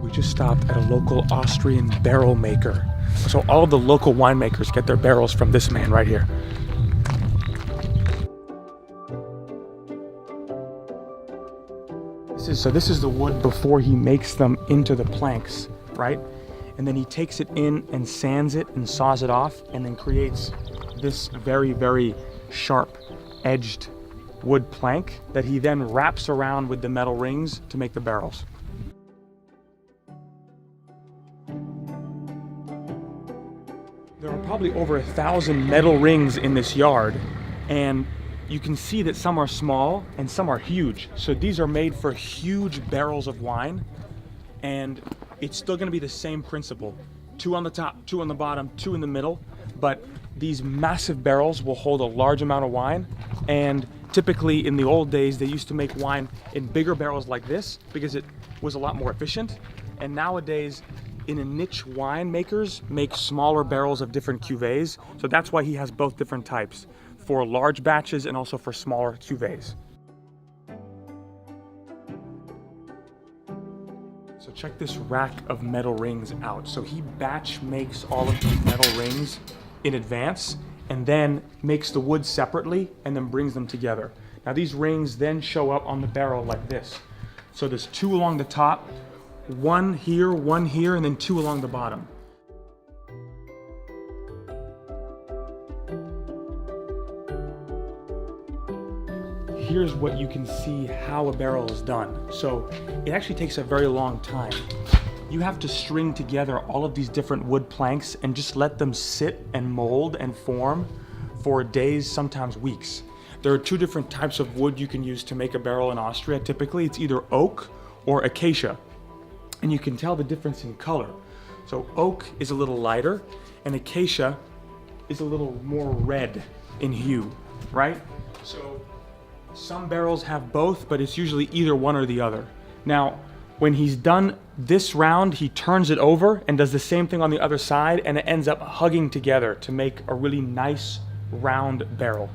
We just stopped at a local Austrian barrel maker. So all the local winemakers get their barrels from this man right here. This is the wood before he makes them into the planks, right? And then he takes it in and sands it and saws it off and then creates this very, very sharp edged wood plank that he then wraps around with the metal rings to make the barrels. There are probably over 1,000 metal rings in this yard, and you can see that some are small and some are huge. So these are made for huge barrels of wine, and it's still gonna be the same principle. 2 on the top, 2 on the bottom, 2 in the middle, but these massive barrels will hold a large amount of wine. And typically in the old days, they used to make wine in bigger barrels like this because it was a lot more efficient. And nowadays, in a niche, winemakers make smaller barrels of different cuvées. So that's why he has both different types, for large batches and also for smaller cuvées. So check this rack of metal rings out. So he batch makes all of these metal rings in advance and then makes the wood separately and then brings them together. Now these rings then show up on the barrel like this. So there's 2 along the top, 1 here, 1 here, and then 2 along the bottom. Here's what you can see how a barrel is done. So it actually takes a very long time. You have to string together all of these different wood planks and just let them sit and mold and form for days, sometimes weeks. There are 2 different types of wood you can use to make a barrel in Austria. Typically, it's either oak or acacia. And you can tell the difference in color. So oak is a little lighter and acacia is a little more red in hue, right? So some barrels have both, but it's usually either one or the other. Now, when he's done this round, he turns it over and does the same thing on the other side, and it ends up hugging together to make a really nice round barrel.